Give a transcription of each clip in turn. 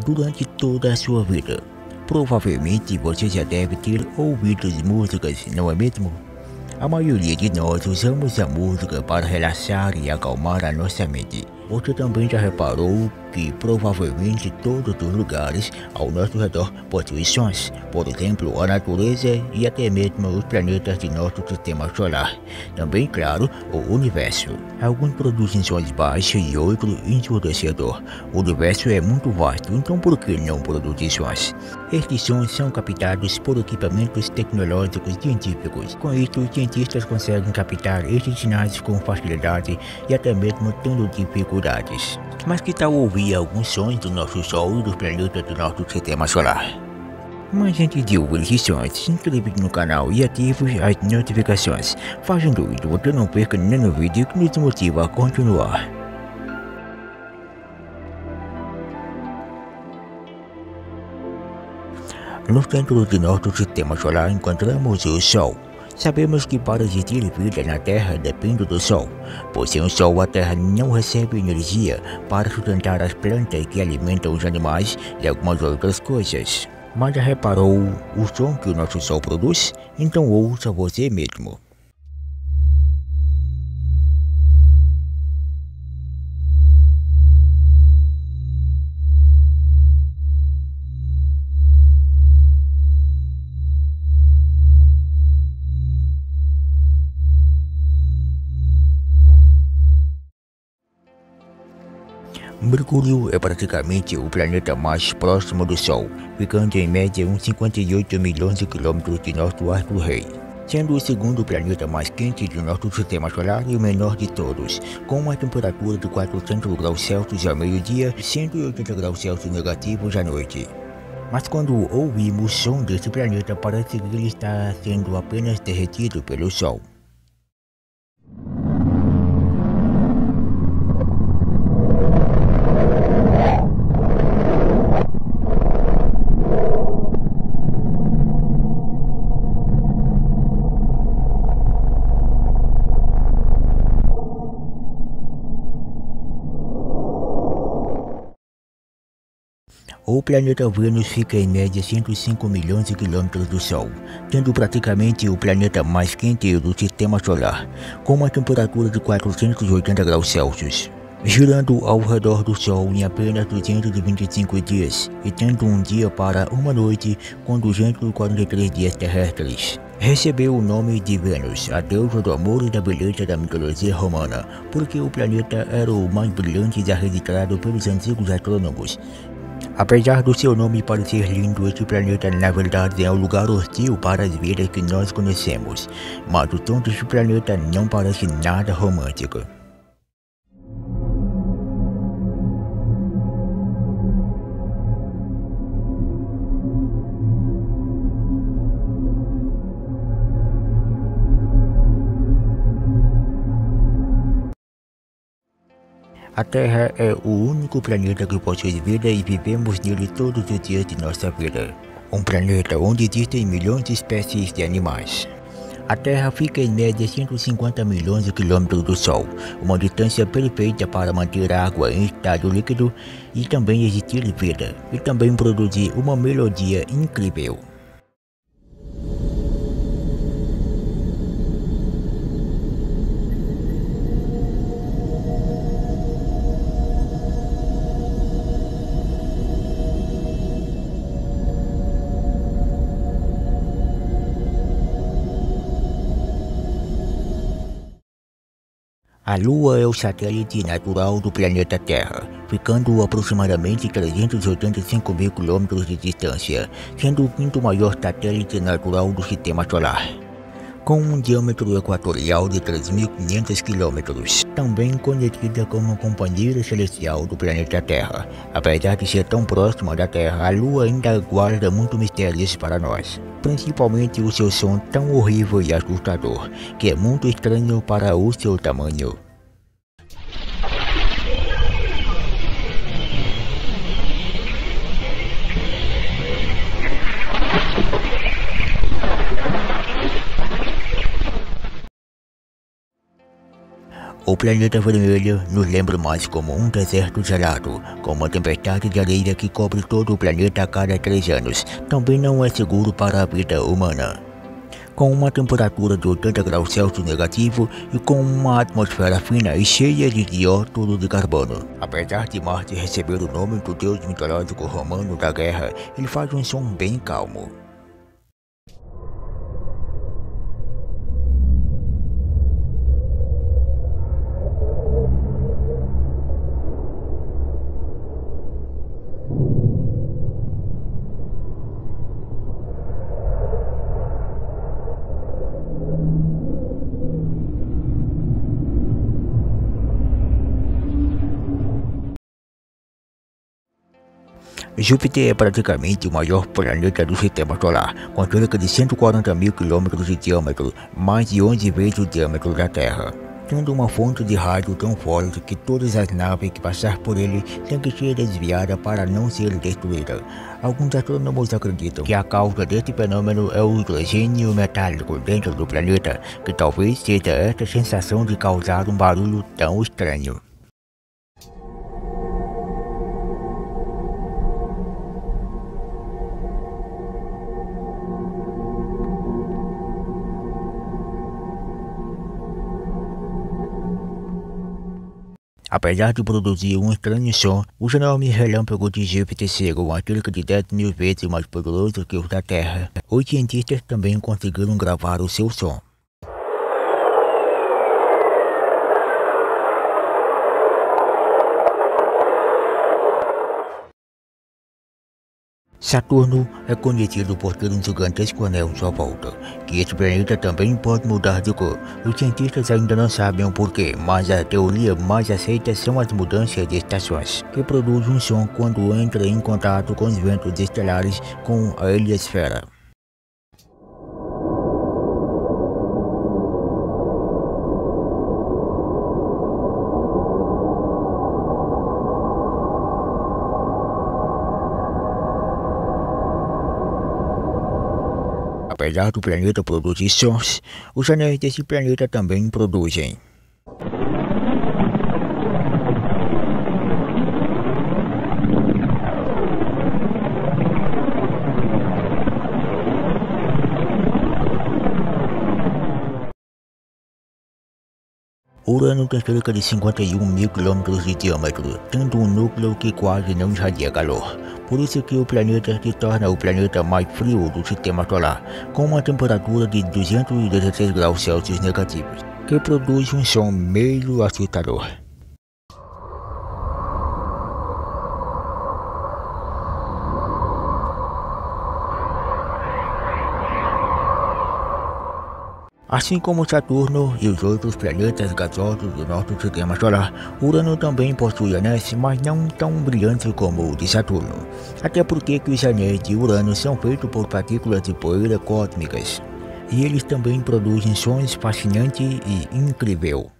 durante toda a sua vida. Provavelmente você já deve ter ouvido as músicas, não é mesmo? A maioria de nós usamos a música para relaxar e acalmar a nossa mente. Você também já reparou que provavelmente todos os lugares ao nosso redor possuem sons, por exemplo, a natureza e até mesmo os planetas de nosso sistema solar. Também, claro, o universo. Alguns produzem sons baixos e outros ensurdecedores. O universo é muito vasto, então por que não produzir sons? Estes sons são captados por equipamentos tecnológicos científicos. Com isso, os cientistas conseguem captar estes sinais com facilidade e até mesmo tendo dificuldades. Mas que tal ouvir alguns sons do nosso Sol e dos planetas do nosso sistema solar? Mas antes de ouvir esses sons, se inscreva no canal e ative as notificações. Fazendo isso, você não perca nenhum vídeo que nos motiva a continuar. No centro de nosso sistema solar encontramos o Sol. Sabemos que para existir vida na Terra depende do Sol, pois sem o Sol a Terra não recebe energia para sustentar as plantas que alimentam os animais e algumas outras coisas. Mas já reparou o som que o nosso Sol produz? Então ouça você mesmo. Mercúrio é praticamente o planeta mais próximo do Sol, ficando em média uns 58 milhões de quilômetros de nosso astro-rei, sendo o segundo planeta mais quente do nosso sistema solar e o menor de todos, com uma temperatura de 400 graus Celsius ao meio-dia e 180 graus Celsius negativos à noite. Mas quando ouvimos o som desse planeta, parece que ele está sendo apenas derretido pelo Sol. O planeta Vênus fica em média 105 milhões de quilômetros do Sol, sendo praticamente o planeta mais quente do sistema solar, com uma temperatura de 480 graus Celsius, girando ao redor do Sol em apenas 225 dias e tendo um dia para uma noite com 243 dias terrestres. Recebeu o nome de Vênus, a deusa do amor e da beleza da mitologia romana, porque o planeta era o mais brilhante já registrado pelos antigos astrônomos. Apesar do seu nome parecer lindo, este planeta na verdade é um lugar hostil para as vidas que nós conhecemos, mas o tom deste planeta não parece nada romântico. A Terra é o único planeta que possui vida e vivemos nele todos os dias de nossa vida. Um planeta onde existem milhões de espécies de animais. A Terra fica em média 150 milhões de quilômetros do Sol, uma distância perfeita para manter a água em estado líquido e também existir vida, e também produzir uma melodia incrível. A Lua é o satélite natural do planeta Terra, ficando a aproximadamente 385 mil quilômetros de distância, sendo o quinto maior satélite natural do sistema solar, com um diâmetro equatorial de 3.500 quilômetros, também conhecida como companheira celestial do planeta Terra. Apesar de ser tão próxima da Terra, a Lua ainda guarda muitos mistérios para nós, principalmente o seu som tão horrível e assustador, que é muito estranho para o seu tamanho. O planeta vermelho nos lembra mais como um deserto gelado, com uma tempestade de areia que cobre todo o planeta a cada 3 anos. Também não é seguro para a vida humana. Com uma temperatura de 80 graus Celsius negativo e com uma atmosfera fina e cheia de dióxido de carbono. Apesar de Marte receber o nome do deus mitológico romano da guerra, ele faz um som bem calmo. Júpiter é praticamente o maior planeta do sistema solar, com cerca de 140 mil quilômetros de diâmetro, mais de 11 vezes o diâmetro da Terra, tendo uma fonte de rádio tão forte que todas as naves que passar por ele têm que ser desviadas para não ser destruídas. Alguns astrônomos acreditam que a causa deste fenômeno é o hidrogênio metálico dentro do planeta, que talvez seja esta sensação de causar um barulho tão estranho. Apesar de produzir um estranho som, os enormes relâmpagos de Júpiter chegam a cerca de 10 mil vezes mais poderosos que os da Terra. Os cientistas também conseguiram gravar o seu som. Saturno é conhecido por ter um gigantesco anel em sua volta, que este planeta também pode mudar de cor. Os cientistas ainda não sabem o porquê, mas a teoria mais aceita são as mudanças de estações, que produzem um som quando entra em contato com os ventos estelares com a heliosfera. Apesar do planeta produzir sons, os anéis desse planeta também produzem. Urano tem cerca de 51 mil quilômetros de diâmetro, tendo um núcleo que quase não irradia calor. Por isso que o planeta se torna o planeta mais frio do sistema solar, com uma temperatura de 216 graus Celsius negativos, que produz um som meio assustador. Assim como Saturno e os outros planetas gasosos do nosso sistema solar, Urano também possui anéis, mas não tão brilhantes como o de Saturno. Até porque os anéis de Urano são feitos por partículas de poeira cósmicas. E eles também produzem sons fascinantes e incríveis.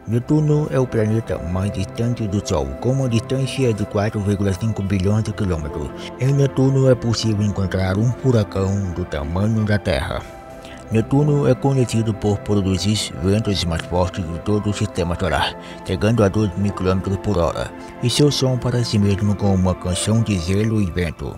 Netuno é o planeta mais distante do Sol, com uma distância de 4,5 bilhões de quilômetros. Em Netuno é possível encontrar um furacão do tamanho da Terra. Netuno é conhecido por produzir ventos mais fortes de todo o sistema solar, chegando a 2.000 km por hora, e seu som parece mesmo com uma canção de gelo e vento.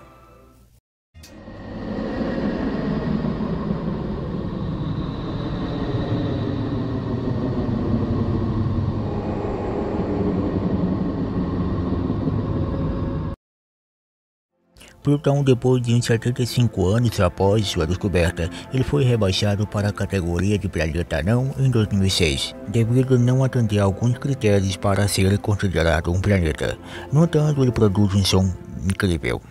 Plutão, depois de uns 75 anos após sua descoberta, ele foi rebaixado para a categoria de planeta anão em 2006, devido a não atender a alguns critérios para ser considerado um planeta. No entanto, ele produz um som incrível.